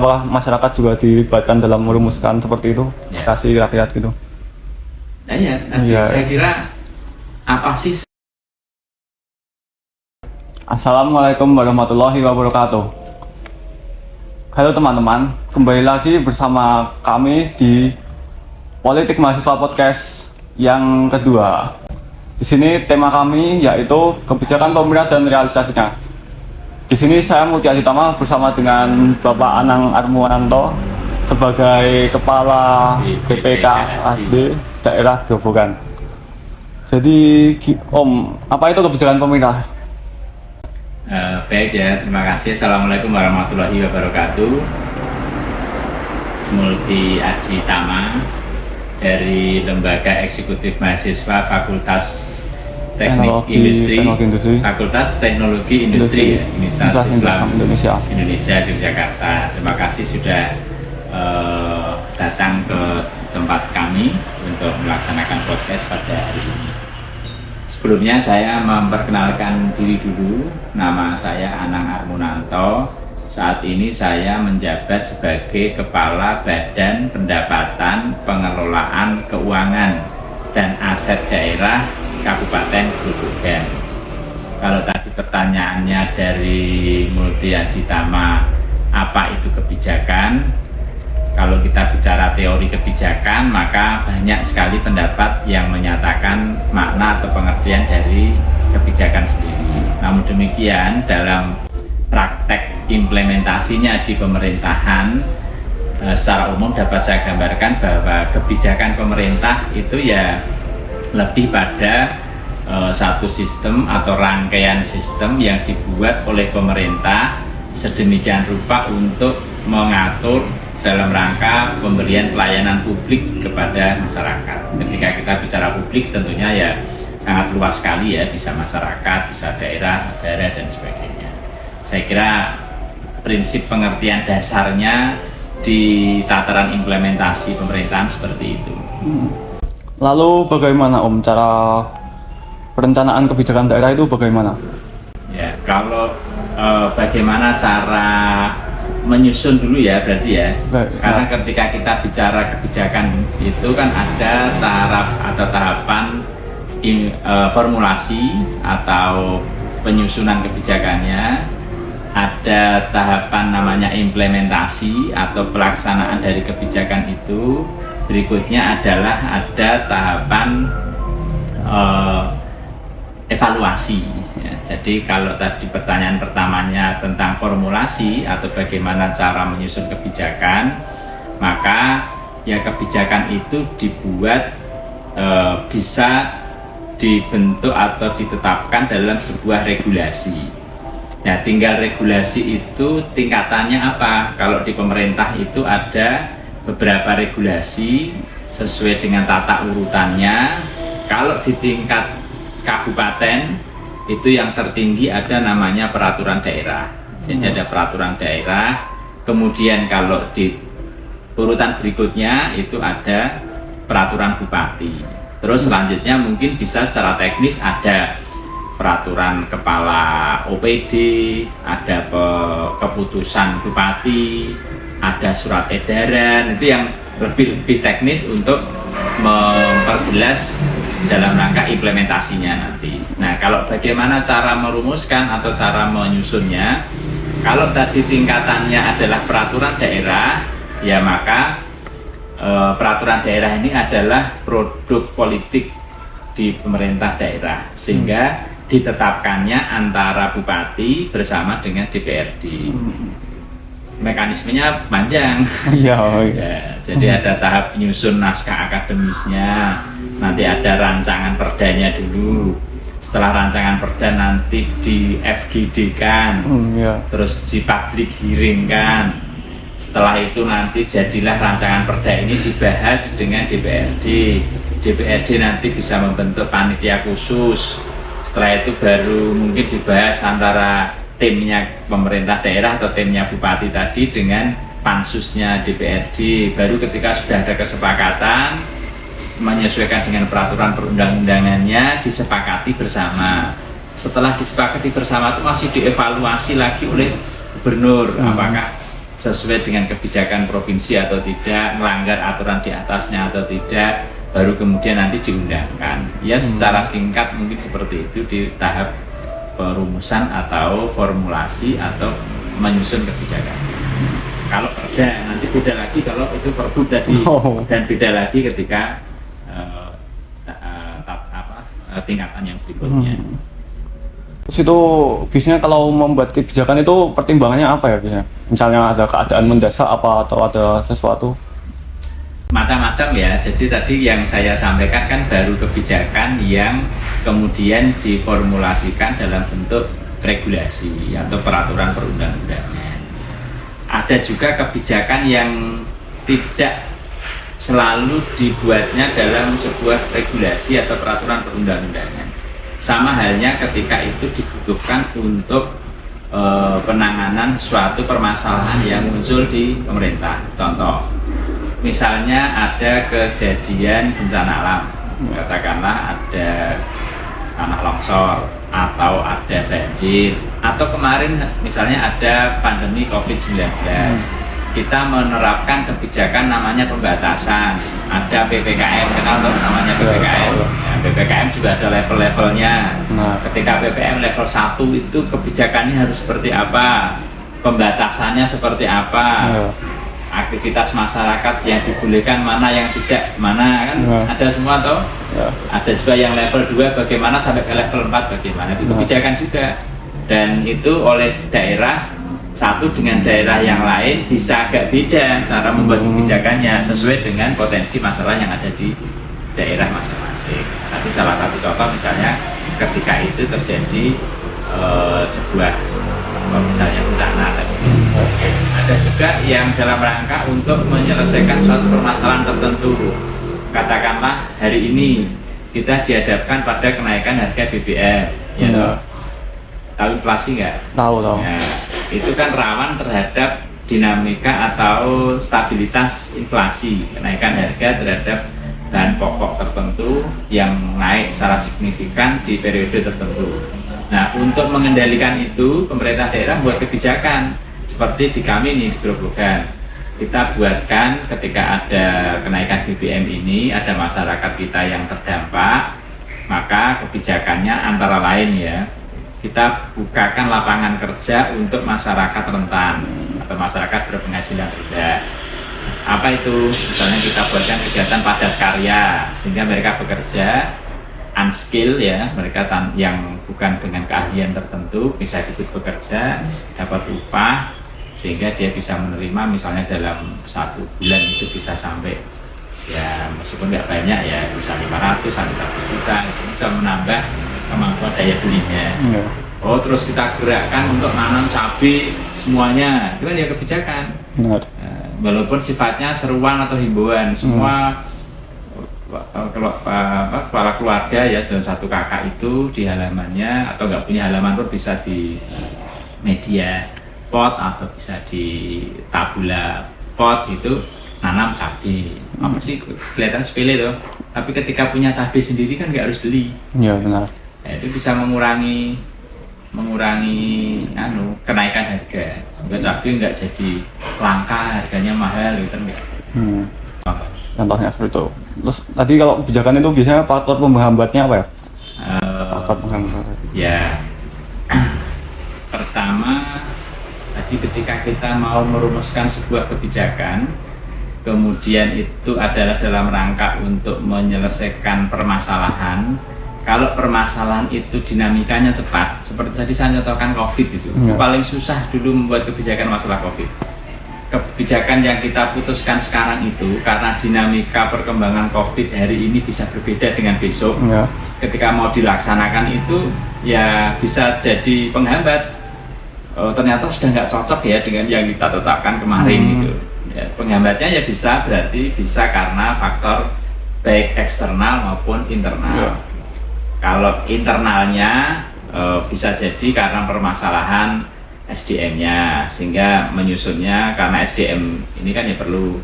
Apakah masyarakat juga dilibatkan dalam merumuskan seperti itu, Ya. kasih rakyat gitu? Nah ya, nanti Iya. saya kira apa sih? Assalamualaikum warahmatullahi wabarakatuh. Halo teman-teman, kembali lagi bersama kami di Politik Mahasiswa Podcast yang kedua. Di sini tema kami yaitu kebijakan pemerintah dan realisasinya. Di sini saya Mutia Aditama bersama dengan Bapak Anang Armuwananto sebagai Kepala BPKASD Daerah Grobogan. Jadi, Om, apa itu kebijakan pemerintah? Baik ya, terima kasih. Assalamualaikum warahmatullahi wabarakatuh. Multi Aditama dari Lembaga Eksekutif Mahasiswa Fakultas Teknik Industri, Fakultas Teknologi Industri ya, Universitas Islam Indonesia Yogyakarta. Terima kasih sudah datang ke tempat kami untuk melaksanakan podcast pada hari ini. Sebelumnya saya memperkenalkan diri dulu. Nama saya Anang Armuwananto. Saat ini saya menjabat sebagai Kepala Badan Pendapatan Pengelolaan Keuangan dan Aset Daerah Kabupaten Grobogan. Kalau tadi pertanyaannya dari Multi Aditama, apa itu kebijakan? Kalau kita bicara teori kebijakan, maka banyak sekali pendapat yang menyatakan makna atau pengertian dari kebijakan sendiri. Namun demikian, dalam praktek implementasinya di pemerintahan, secara umum dapat saya gambarkan bahwa kebijakan pemerintah itu ya lebih pada satu sistem atau rangkaian sistem yang dibuat oleh pemerintah sedemikian rupa untuk mengatur dalam rangka pemberian pelayanan publik kepada masyarakat. Ketika kita bicara publik tentunya ya sangat luas sekali ya, bisa masyarakat, bisa daerah, negara dan sebagainya. Saya kira prinsip pengertian dasarnya di tataran implementasi pemerintahan seperti itu. Lalu bagaimana Om cara perencanaan kebijakan daerah itu bagaimana? Ya, kalau bagaimana cara menyusun dulu ya berarti ya. Karena ketika kita bicara kebijakan itu kan ada taraf atau tahapan formulasi atau penyusunan kebijakannya, ada tahapan namanya implementasi atau pelaksanaan dari kebijakan itu. Berikutnya adalah ada tahapan evaluasi ya. Jadi kalau tadi pertanyaan pertamanya tentang formulasi atau bagaimana cara menyusun kebijakan, maka ya kebijakan itu dibuat bisa dibentuk atau ditetapkan dalam sebuah regulasi. Nah, tinggal regulasi itu tingkatannya apa? Kalau di pemerintah itu ada beberapa regulasi sesuai dengan tata urutannya. Kalau di tingkat kabupaten itu yang tertinggi ada namanya peraturan daerah. Jadi ada peraturan daerah. Kemudian kalau di urutan berikutnya itu ada peraturan bupati. Terus selanjutnya mungkin bisa secara teknis ada peraturan kepala OPD, ada keputusan bupati, ada surat edaran. Itu yang lebih teknis untuk memperjelas dalam rangka implementasinya nanti. Nah, kalau bagaimana cara merumuskan atau cara menyusunnya, kalau tadi tingkatannya adalah peraturan daerah, ya maka peraturan daerah ini adalah produk politik di pemerintah daerah, sehingga ditetapkannya antara bupati bersama dengan DPRD. Mekanismenya panjang. Ya, jadi ada tahap menyusun naskah akademisnya, nanti ada rancangan perdanya dulu. Setelah rancangan perda nanti di FGD kan, terus di public hearing kan. Setelah itu nanti jadilah rancangan perda ini dibahas dengan DPRD. DPRD nanti bisa membentuk panitia khusus. Setelah itu baru mungkin dibahas antara timnya pemerintah daerah atau timnya bupati tadi dengan pansusnya DPRD. Baru ketika sudah ada kesepakatan menyesuaikan dengan peraturan perundang-undangannya, disepakati bersama. Setelah disepakati bersama itu masih dievaluasi lagi oleh gubernur, apakah sesuai dengan kebijakan provinsi atau tidak, melanggar aturan di atasnya atau tidak, baru kemudian nanti diundangkan. Ya secara singkat mungkin seperti itu di tahap perumusan atau formulasi atau menyusun kebijakan. Kalau perda nanti beda lagi kalau itu perbu tadi, dan beda lagi ketika tingkatan yang berikutnya. Terus itu biasanya kalau membuat kebijakan itu pertimbangannya apa ya biasanya? Misalnya ada keadaan mendesak apa atau ada sesuatu? Macam-macam ya. Jadi tadi yang saya sampaikan kan baru kebijakan yang kemudian diformulasikan dalam bentuk regulasi atau peraturan perundang-undangan. Ada juga kebijakan yang tidak selalu dibuatnya dalam sebuah regulasi atau peraturan perundang-undangan. Sama halnya ketika itu dibutuhkan untuk penanganan suatu permasalahan yang muncul di pemerintah. Contoh, misalnya ada kejadian bencana alam, katakanlah ada tanah longsor atau ada banjir, atau kemarin misalnya ada pandemi COVID-19. Kita menerapkan kebijakan namanya pembatasan, ada PPKM, kenal tuh namanya PPKM. Ya, PPKM juga ada level-levelnya. Ketika PPKM level 1 itu kebijakannya harus seperti apa, pembatasannya seperti apa, aktivitas masyarakat yang dibolehkan mana, yang tidak mana, kan ada semua toh. Ada juga yang level 2 bagaimana sampai ke level 4 bagaimana, itu kebijakan juga. Dan itu oleh daerah satu dengan daerah yang lain bisa agak beda cara membuat kebijakannya sesuai dengan potensi masalah yang ada di daerah masing-masing. Tapi salah satu contoh misalnya ketika itu terjadi sebuah misalnya bencana tadi. Ada juga yang dalam rangka untuk menyelesaikan suatu permasalahan tertentu. Katakanlah hari ini kita dihadapkan pada kenaikan harga BBM, ya toh. Tahu inflasi nggak? Tahu. Ya, itu kan rawan terhadap dinamika atau stabilitas inflasi, kenaikan harga terhadap bahan pokok tertentu yang naik secara signifikan di periode tertentu. Nah, untuk mengendalikan itu, pemerintah daerah buat kebijakan seperti di kami nih di Grobogan. Kita buatkan ketika ada kenaikan BBM ini, ada masyarakat kita yang terdampak, maka kebijakannya antara lain ya, kita bukakan lapangan kerja untuk masyarakat rentan atau masyarakat berpenghasilan rendah. Apa itu? Misalnya kita buatkan kegiatan padat karya sehingga mereka bekerja unskill ya, mereka yang bukan dengan keahlian tertentu bisa ikut bekerja, dapat upah sehingga dia bisa menerima misalnya dalam 1 bulan itu bisa sampai ya meskipun nggak banyak ya bisa 500 sampai 1 juta, itu bisa menambah kemampuan daya belinya. Oh, terus kita gerakkan untuk nanam cabai semuanya, itu kan ya kebijakan. Walaupun sifatnya seruan atau himbauan, semua kepala keluarga ya dalam satu kakak itu di halamannya atau nggak punya halaman pun bisa di media pot atau bisa di tabula pot itu nanam cabai. Apa sih kelihatan sepele tuh, tapi ketika punya cabai sendiri kan nggak harus beli. Iya benar. Ya, itu bisa mengurangi kenaikan harga sehingga cabai nggak jadi langka, harganya mahal gitu kan. Contohnya seperti itu. Terus tadi kalau kebijakan itu biasanya faktor penghambatnya apa ya? Faktor penghambat. Ya, pertama tadi ketika kita mau merumuskan sebuah kebijakan, kemudian itu adalah dalam rangka untuk menyelesaikan permasalahan. Kalau permasalahan itu dinamikanya cepat, seperti tadi saya contohkan COVID itu, paling susah dulu membuat kebijakan masalah COVID. Kebijakan yang kita putuskan sekarang itu karena dinamika perkembangan COVID hari ini bisa berbeda dengan besok. Ketika mau dilaksanakan itu ya bisa jadi penghambat. Ternyata sudah nggak cocok ya dengan yang kita tetapkan kemarin gitu. Ya, penghambatnya ya berarti bisa karena faktor baik eksternal maupun internal. Kalau internalnya bisa jadi karena permasalahan SDM-nya, sehingga menyusunnya karena SDM ini kan ya perlu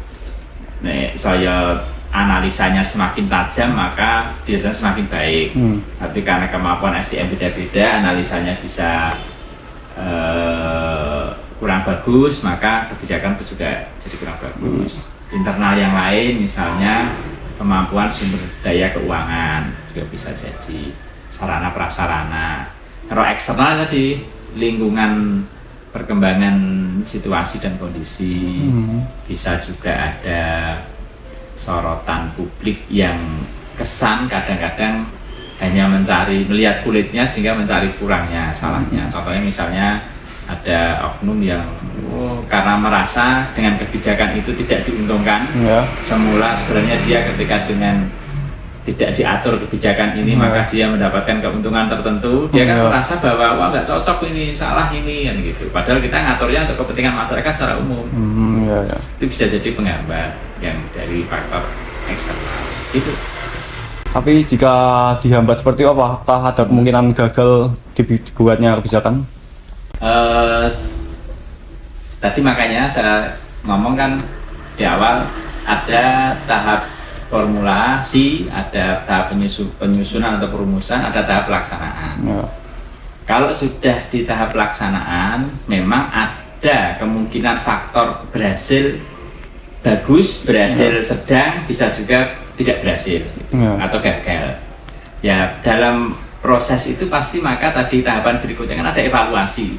saya analisanya semakin tajam maka biasanya semakin baik. Tapi karena kemampuan SDM beda-beda, analisanya bisa kurang bagus, maka kebijakan juga jadi kurang bagus. Internal yang lain, misalnya kemampuan sumber daya keuangan juga bisa jadi, sarana prasarana. Kalau eksternal tadi lingkungan, perkembangan situasi dan kondisi, bisa juga ada sorotan publik yang kesan kadang-kadang hanya melihat kulitnya sehingga mencari kurangnya, salahnya. Contohnya misalnya ada oknum yang karena merasa dengan kebijakan itu tidak diuntungkan, semula sebenarnya dia ketika dengan tidak diatur kebijakan ini maka dia mendapatkan keuntungan tertentu, dia kan merasa bahwa wah nggak cocok ini, salah ini, kan gitu. Padahal kita ngaturnya untuk kepentingan masyarakat secara umum. Itu bisa jadi penghambat yang dari faktor eksternal itu. Tapi jika dihambat seperti apa, apakah ada kemungkinan gagal dibuatnya kebijakan? Tadi makanya saya ngomong kan di awal ada tahap formulasi, ada tahap penyusunan atau perumusan, ada tahap pelaksanaan. Kalau sudah di tahap pelaksanaan, memang ada kemungkinan faktor berhasil bagus, berhasil sedang, bisa juga tidak berhasil atau gagal. Ya, dalam proses itu pasti maka tadi tahapan berikutnya kan ada evaluasi.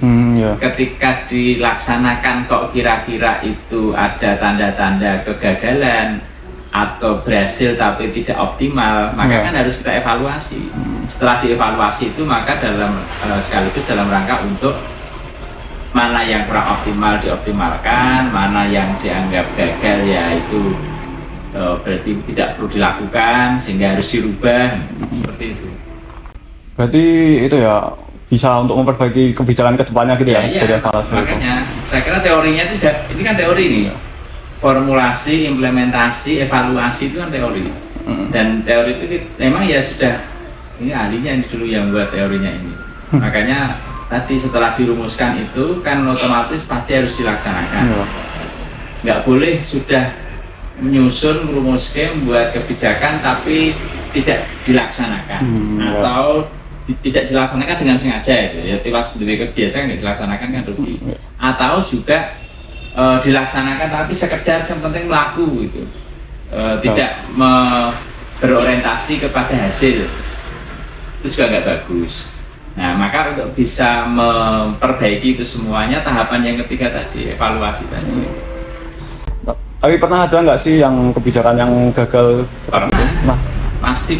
Ketika dilaksanakan kok kira-kira itu ada tanda-tanda kegagalan atau berhasil tapi tidak optimal, maka kan harus kita evaluasi. Setelah dievaluasi itu maka sekaligus dalam rangka untuk mana yang kurang optimal dioptimalkan, mana yang dianggap gagal ya itu berarti tidak perlu dilakukan sehingga harus dirubah, seperti itu. Berarti itu ya bisa untuk memperbaiki kebijakan ke depannya gitu ya, dari evaluasi. Makanya saya kira teorinya itu ini kan teori nih. Formulasi, implementasi, evaluasi itu kan teori. Dan teori itu memang ya sudah, ini ahlinya ini dulu yang buat teorinya ini. Makanya tadi setelah dirumuskan itu kan otomatis pasti harus dilaksanakan. Nggak boleh sudah menyusun, merumuskan, membuat kebijakan tapi tidak dilaksanakan atau tidak dilaksanakan dengan sengaja itu ya, tiwas lebih kebiasaan nggak dilaksanakan kan rugi. Atau juga dilaksanakan tapi sekedar yang penting melaku gitu, tidak berorientasi kepada hasil, itu juga nggak bagus. Nah, maka untuk bisa memperbaiki itu semuanya, tahapan yang ketiga tadi, evaluasi tadi. Tapi pernah ada nggak sih yang kebijakan yang gagal? Pernah. Pasti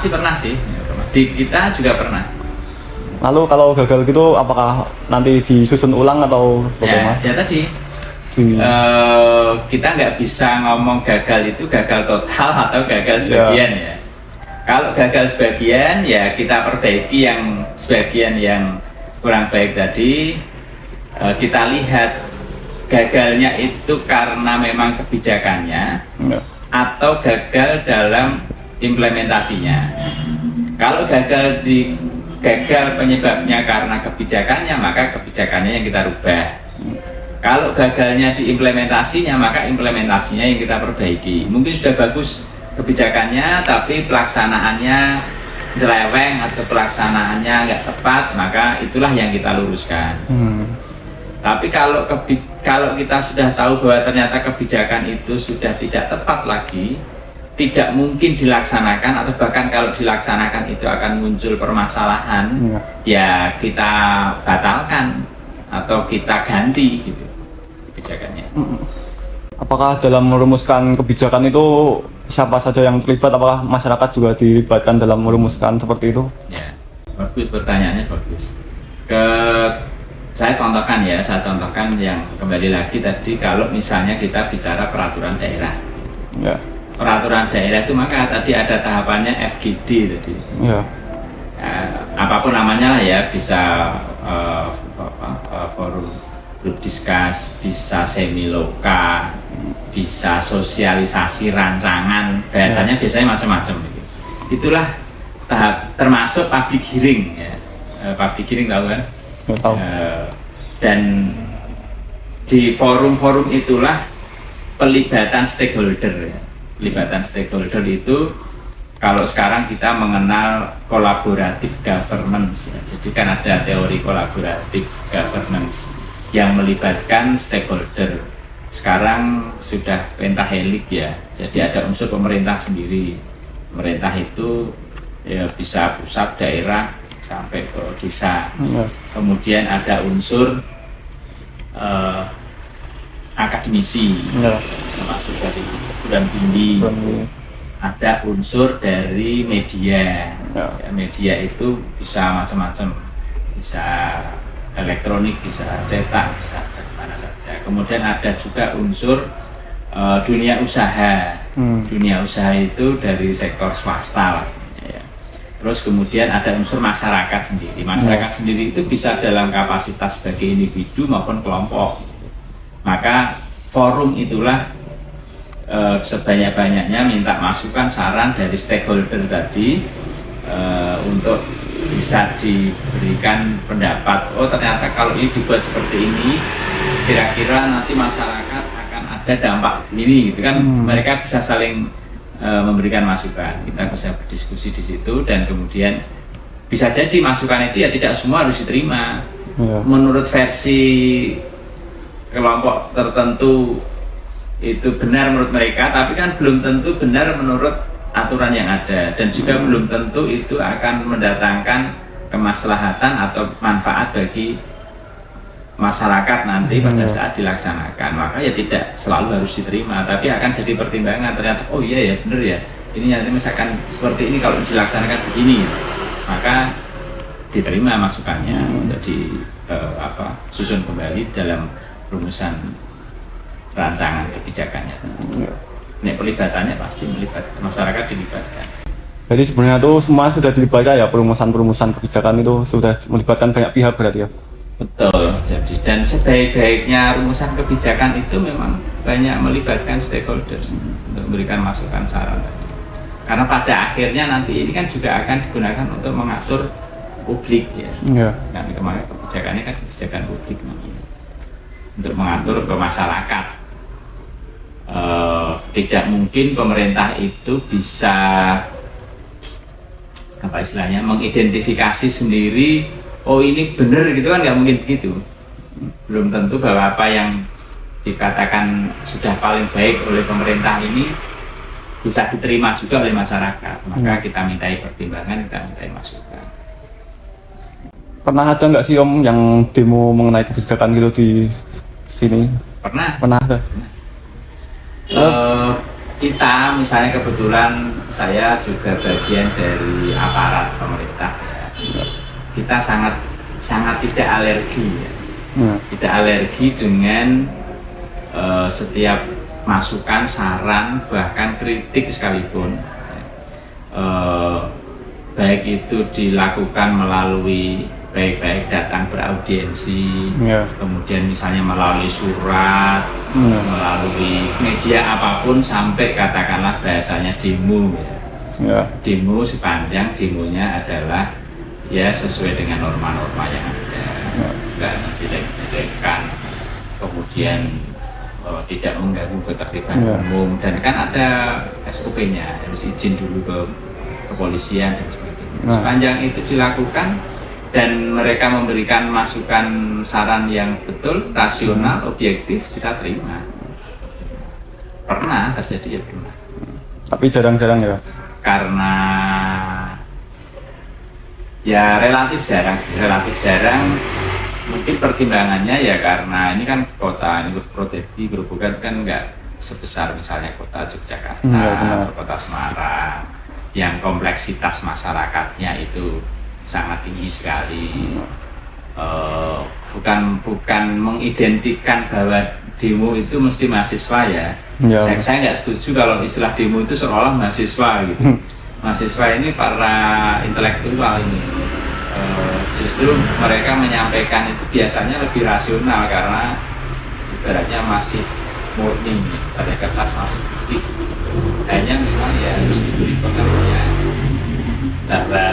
pernah sih. Di kita juga pernah. Lalu kalau gagal gitu, apakah nanti disusun ulang atau bagaimana? Ya tadi. Kita nggak bisa ngomong gagal itu gagal total atau gagal sebagian ya. Kalau gagal sebagian ya kita perbaiki yang sebagian yang kurang baik tadi. Kita lihat gagalnya itu karena memang kebijakannya atau gagal dalam implementasinya. Kalau gagal penyebabnya karena kebijakannya, maka kebijakannya yang kita rubah. Kalau gagalnya di implementasinya, maka implementasinya yang kita perbaiki. Mungkin sudah bagus kebijakannya, tapi pelaksanaannya jeleweng atau pelaksanaannya nggak tepat, maka itulah yang kita luruskan. Tapi kalau kita sudah tahu bahwa ternyata kebijakan itu sudah tidak tepat lagi, tidak mungkin dilaksanakan, atau bahkan kalau dilaksanakan itu akan muncul permasalahan, ya kita batalkan atau kita ganti gitu kebijakannya. Apakah dalam merumuskan kebijakan itu siapa saja yang terlibat? Apakah masyarakat juga dilibatkan dalam merumuskan seperti itu? Ya, bagus, pertanyaannya bagus. Saya contohkan yang kembali lagi tadi, kalau misalnya kita bicara peraturan daerah. Peraturan daerah itu maka tadi ada tahapannya FGD tadi. Apapun namanya lah ya, bisa forum grup diskus, bisa semiloka, bisa sosialisasi rancangan, biasanya macam-macam gitu. Itulah tahap, termasuk public hearing ya. Public hearing tahu kan? Dan di forum-forum itulah pelibatan stakeholder ya. Pelibatan stakeholder itu kalau sekarang kita mengenal collaborative governance ya. Jadi kan ada teori collaborative governance. yang melibatkan stakeholder. Sekarang sudah pentahelik ya, jadi ada unsur pemerintah sendiri. Pemerintah itu ya bisa pusat, daerah, sampai ke desa. Kemudian ada unsur akademisi, termasuk dari perguruan tinggi. Ada unsur dari media. Ya, media itu bisa macam-macam, bisa elektronik, bisa cetak, bisa dari mana saja. Kemudian ada juga unsur dunia usaha. Dunia usaha itu dari sektor swasta lah. Ya. Terus kemudian ada unsur masyarakat sendiri. Masyarakat sendiri itu bisa dalam kapasitas sebagai individu maupun kelompok. Maka forum itulah sebanyak-banyaknya minta masukan, saran dari stakeholder tadi untuk bisa diberikan pendapat. Oh ternyata kalau ini dibuat seperti ini, kira-kira nanti masyarakat akan ada dampak ini, gitu kan? Mereka bisa saling memberikan masukan. Kita bisa berdiskusi di situ dan kemudian bisa jadi masukan itu ya tidak semua harus diterima. Menurut versi kelompok tertentu itu benar menurut mereka, tapi kan belum tentu benar menurut aturan yang ada, dan juga belum tentu itu akan mendatangkan kemaslahatan atau manfaat bagi masyarakat nanti pada saat dilaksanakan. Maka ya tidak selalu harus diterima, tapi akan jadi pertimbangan. Ternyata oh iya ya benar ya, ini nanti misalkan seperti ini kalau dilaksanakan begini, maka diterima masukannya, jadi susun kembali dalam rumusan rancangan kebijakannya. Nek pelibatannya pasti melibatkan masyarakat, dilibatkan. Jadi sebenarnya itu semua sudah dilibatkan ya, perumusan kebijakan itu sudah melibatkan banyak pihak berarti ya. Betul. Jadi dan sebaik-baiknya rumusan kebijakan itu memang banyak melibatkan stakeholders untuk memberikan masukan, saran tadi. Karena pada akhirnya nanti ini kan juga akan digunakan untuk mengatur publik ya. Nah, kemarin kebijakannya kan kebijakan publik namanya, untuk mengatur ke masyarakat. Tidak mungkin pemerintah itu bisa apa istilahnya mengidentifikasi sendiri, oh ini benar gitu kan, nggak mungkin begitu. Belum tentu bahwa apa yang dikatakan sudah paling baik oleh pemerintah ini bisa diterima juga oleh masyarakat. Maka kita mintai pertimbangan, kita mintai masukan. Pernah ada nggak sih Om yang demo mengenai kebijakan gitu di sini? Pernah ada. Kita misalnya kebetulan saya juga bagian dari aparat pemerintah ya. Kita sangat tidak alergi ya. Tidak alergi dengan setiap masukan, saran, bahkan kritik sekalipun, baik itu dilakukan melalui baik-baik datang beraudiensi, kemudian misalnya melalui surat, melalui media apapun, sampai katakanlah bahasanya demo ya. Demo sepanjang demonya adalah ya sesuai dengan norma-norma yang ada, nggak menjelek-jelekkan, kemudian tidak mengganggu ketertiban umum, dan kan ada SOP-nya, harus izin dulu ke kepolisian dan sebagainya. Sepanjang itu dilakukan dan mereka memberikan masukan, saran yang betul, rasional, objektif, kita terima. Pernah terjadi ya, pernah. Tapi jarang-jarang ya? Karena ya relatif jarang sih, relatif jarang. Mungkin pertimbangannya ya karena ini kan kota, ini Prodedi Grobogan kan nggak sebesar misalnya kota Yogyakarta atau kota Semarang, yang kompleksitas masyarakatnya itu sangat tinggi sekali. Bukan mengidentikan bahwa demo itu mesti mahasiswa ya. Saya nggak setuju kalau istilah demo itu seolah mahasiswa gitu. Mahasiswa ini para intelektual ini, justru mereka menyampaikan itu biasanya lebih rasional karena ibaratnya masih murni, pada kertas masih putih. Hanya memang ya harus diberi pengertian bahwa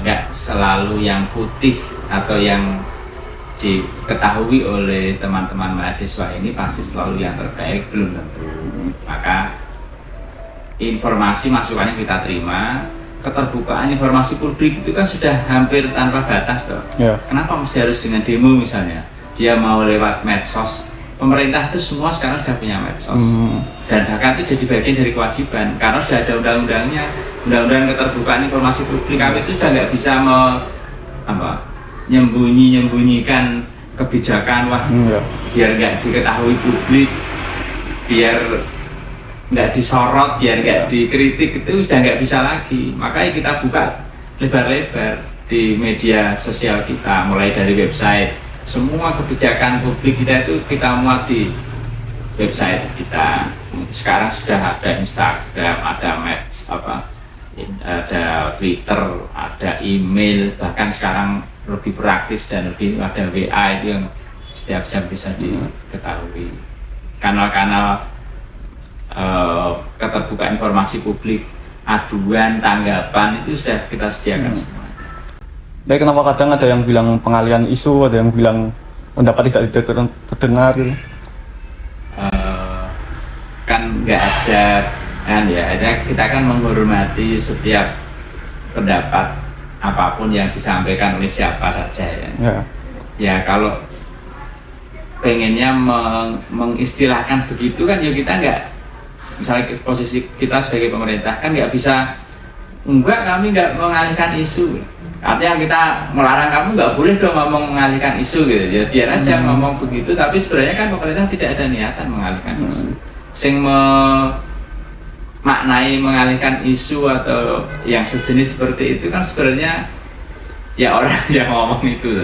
nggak selalu yang putih atau yang diketahui oleh teman-teman mahasiswa ini pasti selalu yang terbaik, belum tentu. Maka informasi masukannya kita terima. Keterbukaan informasi publik itu kan sudah hampir tanpa batas toh. Kenapa mesti harus dengan demo misalnya? dia mau lewat medsos. Pemerintah itu semua sekarang sudah punya medsos, dan bahkan itu jadi bagian dari kewajiban karena sudah ada undang-undangnya, undang-undang keterbukaan informasi publik. Kami itu sudah nggak bisa nyembunyikan kebijakan, biar nggak diketahui publik, biar nggak disorot, biar nggak dikritik, itu sudah nggak bisa lagi. Makanya kita buka lebar-lebar di media sosial kita, mulai dari website. Semua kebijakan publik kita itu kita muat di website kita. Sekarang sudah ada Instagram, ada ada Twitter, ada email, bahkan sekarang lebih praktis dan lebih ada WA itu yang setiap jam bisa diketahui. Kanal-kanal keterbukaan informasi publik, aduan, tanggapan itu sudah kita sediakan semua. Tapi kenapa kadang ada yang bilang pengalihan isu, ada yang bilang pendapat tidak terdengar? Kan nggak ada kan ya, kita kan menghormati setiap pendapat apapun yang disampaikan oleh siapa saja ya. Ya kalau pengennya mengistilahkan begitu kan ya kita nggak, misalnya posisi kita sebagai pemerintah kan nggak bisa, enggak kami nggak mengalihkan isu. Artinya kita melarang kamu nggak boleh dong ngomong mengalihkan isu gitu ya, biar aja ngomong begitu, tapi sebenarnya kan pemerintah tidak ada niatan mengalihkan isu. Sing maknai mengalihkan isu atau yang sejenis seperti itu kan sebenarnya ya orang yang ngomong itu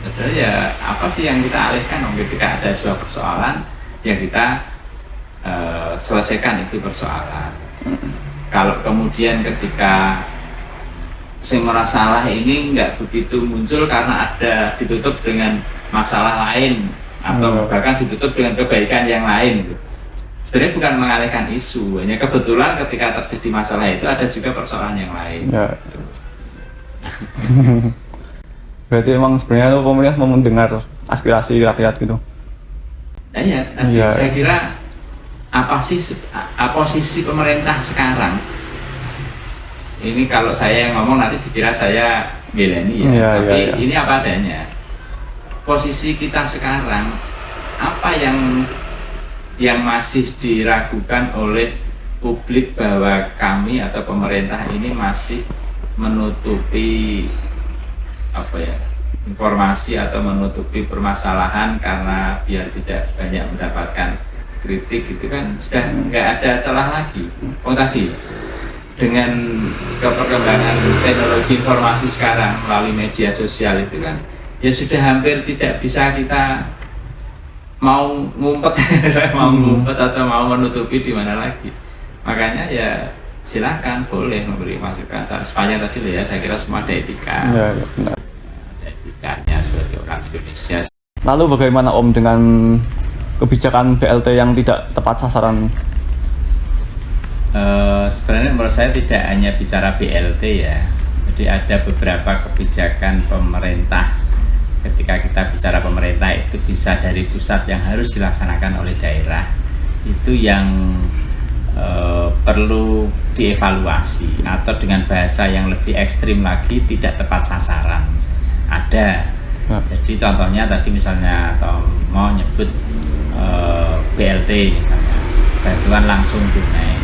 padahal ya apa sih yang kita alihkan, ketika ada sebuah persoalan yang kita selesaikan itu persoalan. Kalau kemudian ketika yang masalah ini nggak begitu muncul karena ada ditutup dengan masalah lain atau bahkan ditutup dengan kebaikan yang lain gitu. Sebenarnya bukan mengalihkan isu, hanya kebetulan ketika terjadi masalah itu ada juga persoalan yang lain. Ya. Berarti emang sebenarnya lo pemerintah mau mendengar aspirasi rakyat gitu. Nah ya, saya kira apa sih posisi pemerintah sekarang? Ini kalau saya yang ngomong nanti dikira saya beleni tapi ini apa adanya. Posisi kita sekarang, apa yang masih diragukan oleh publik bahwa kami atau pemerintah ini masih menutupi informasi atau menutupi permasalahan karena biar tidak banyak mendapatkan kritik, itu kan sudah nggak ada celah lagi. Tadi dengan perkembangan teknologi informasi sekarang melalui media sosial itu kan ya sudah hampir tidak bisa kita mau ngumpet atau mau menutupi di mana lagi. Makanya ya silahkan boleh memberi masukan sepanjang tadi loh ya, saya kira semua ada etika. Ya, benar. Ada etikanya sebagai orang Indonesia. Lalu bagaimana Om dengan kebijakan BLT yang tidak tepat sasaran? Sebenarnya menurut saya tidak hanya bicara BLT ya, jadi ada beberapa kebijakan pemerintah. Ketika kita bicara pemerintah itu bisa dari pusat yang harus dilaksanakan oleh daerah, itu yang perlu dievaluasi, atau dengan bahasa yang lebih ekstrim lagi tidak tepat sasaran ada. Jadi contohnya tadi misalnya atau mau nyebut BLT misalnya, bantuan langsung tunai.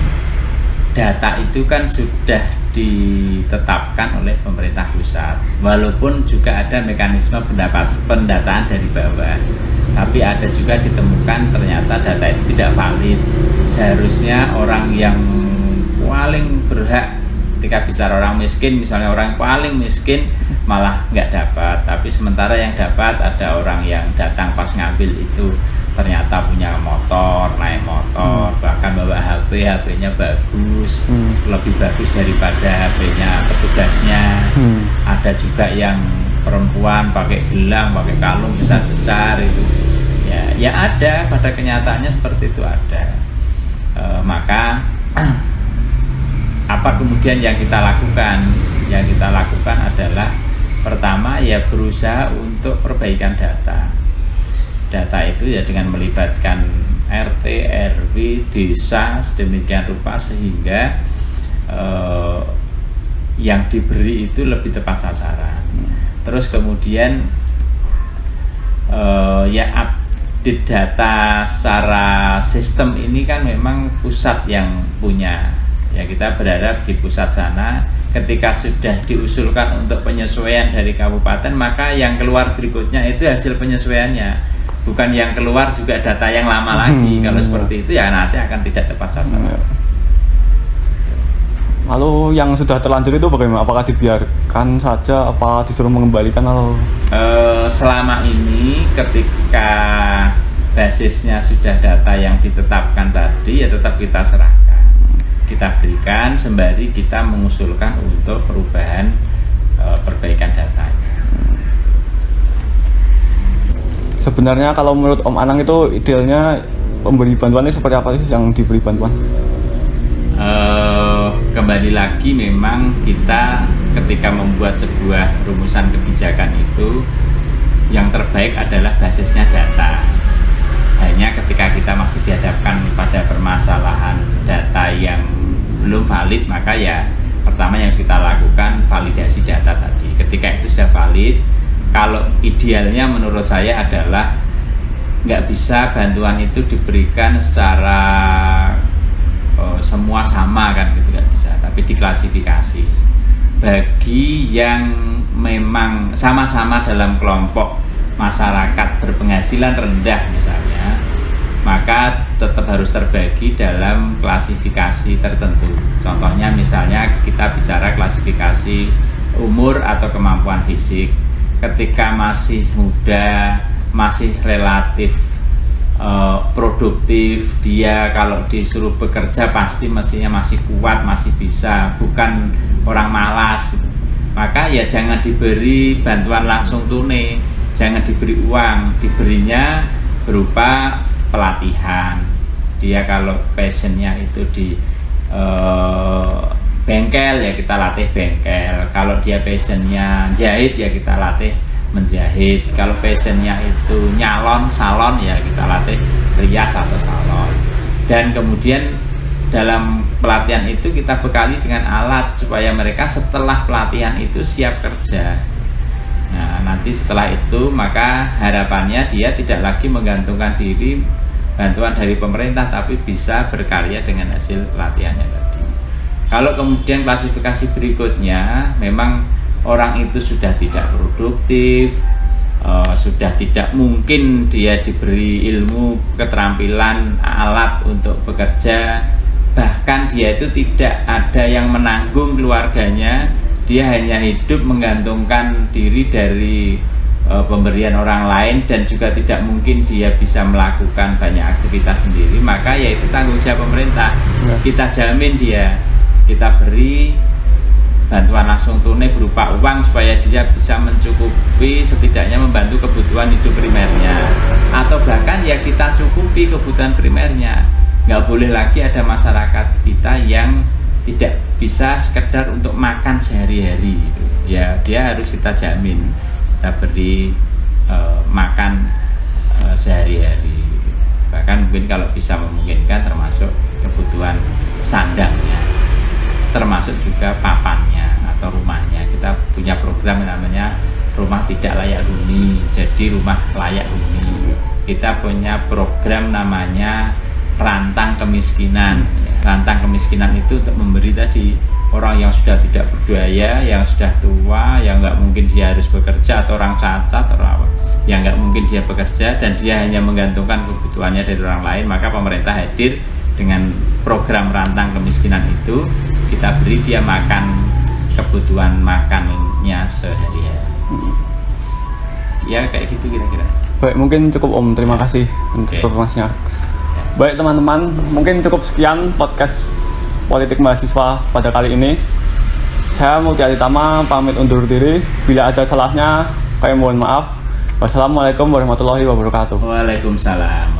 Data itu kan sudah ditetapkan oleh pemerintah pusat, walaupun juga ada mekanisme pendataan dari bawah, tapi ada juga ditemukan ternyata data itu tidak valid. Seharusnya orang yang paling berhak, ketika bicara orang miskin misalnya, orang paling miskin malah nggak dapat, tapi sementara yang dapat ada orang yang datang pas ngambil itu ternyata punya motor, naik motor, bahkan bawa HP-nya bagus, lebih bagus daripada HP-nya petugasnya. Ada juga yang perempuan pakai gelang, pakai kalung besar-besar itu. Ya ada, pada kenyataannya seperti itu ada. Maka apa kemudian yang kita lakukan? Yang kita lakukan adalah pertama ya berusaha untuk perbaikan data. Data itu ya dengan melibatkan RT, RW, desa sedemikian rupa sehingga yang diberi itu lebih tepat sasaran. Terus kemudian ya update data secara sistem ini kan memang pusat yang punya. Ya kita berharap di pusat sana ketika sudah diusulkan untuk penyesuaian dari kabupaten, maka yang keluar berikutnya itu hasil penyesuaiannya, bukan yang keluar juga data yang lama lagi. Kalau seperti itu ya nanti akan tidak tepat sasaran. Lalu yang sudah terlanjur itu bagaimana? Apakah dibiarkan saja, apa disuruh mengembalikan atau? Selama ini ketika basisnya sudah data yang ditetapkan tadi, ya tetap kita serahkan, kita berikan sembari kita mengusulkan untuk perubahan perbaikan datanya. Sebenarnya kalau menurut Om Anang itu idealnya pemberi bantuannya seperti apa sih yang diberi bantuan? Kembali lagi memang kita ketika membuat sebuah rumusan kebijakan itu yang terbaik adalah basisnya data. Hanya ketika kita masih dihadapkan pada permasalahan data yang belum valid, maka ya pertama yang kita lakukan validasi data tadi. Ketika itu sudah valid, kalau idealnya menurut saya adalah nggak bisa bantuan itu diberikan secara semua sama kan gitu, nggak bisa, tapi diklasifikasi bagi yang memang sama-sama dalam kelompok masyarakat berpenghasilan rendah misalnya, maka tetap harus terbagi dalam klasifikasi tertentu. Contohnya misalnya kita bicara klasifikasi umur atau kemampuan fisik. Ketika masih muda, masih relatif produktif, dia kalau disuruh bekerja pasti mestinya masih kuat, masih bisa, bukan orang malas. Maka ya jangan diberi bantuan langsung tunai, jangan diberi uang, diberinya berupa pelatihan. Dia kalau passionnya itu di bengkel, ya kita latih bengkel. Kalau dia passionnya jahit, ya kita latih menjahit. Kalau passionnya itu nyalon, salon, ya kita latih rias atau salon. Dan kemudian dalam pelatihan itu kita bekali dengan alat supaya mereka setelah pelatihan itu siap kerja. Nah, nanti setelah itu maka harapannya dia tidak lagi menggantungkan diri bantuan dari pemerintah, tapi bisa berkarya dengan hasil pelatihannya tadi. Kalau kemudian klasifikasi berikutnya memang orang itu sudah tidak produktif, sudah tidak mungkin dia diberi ilmu, keterampilan, alat untuk bekerja, bahkan dia itu tidak ada yang menanggung keluarganya, dia hanya hidup menggantungkan diri dari pemberian orang lain, dan juga tidak mungkin dia bisa melakukan banyak aktivitas sendiri, maka yaitu tanggung jawab pemerintah. Kita jamin dia, kita beri bantuan langsung tunai berupa uang supaya dia bisa mencukupi, setidaknya membantu kebutuhan hidup primernya, atau bahkan ya kita cukupi kebutuhan primernya. Nggak boleh lagi ada masyarakat kita yang tidak bisa sekedar untuk makan sehari-hari gitu. Ya dia harus kita jamin, kita beri makan sehari-hari, bahkan mungkin kalau bisa memungkinkan termasuk kebutuhan sandangnya, termasuk juga papannya atau rumahnya. Kita punya program yang namanya rumah tidak layak huni, jadi rumah layak huni. Kita punya program namanya rantang kemiskinan. Rantang kemiskinan itu untuk memberi tadi orang yang sudah tidak berdaya, yang sudah tua, yang nggak mungkin dia harus bekerja, atau orang cacat atau apa, yang nggak mungkin dia bekerja dan dia hanya menggantungkan kebutuhannya dari orang lain, maka pemerintah hadir dengan program rantang kemiskinan itu. Kita beri dia makan, kebutuhan makannya sehari-hari. Ya kayak gitu kira-kira. Baik, mungkin cukup Om, terima kasih untuk informasinya. Baik teman-teman, mungkin cukup sekian podcast politik mahasiswa pada kali ini. Saya Mutia Ditama pamit undur diri. Bila ada salahnya, kami mohon maaf. Wassalamualaikum warahmatullahi wabarakatuh. Waalaikumsalam.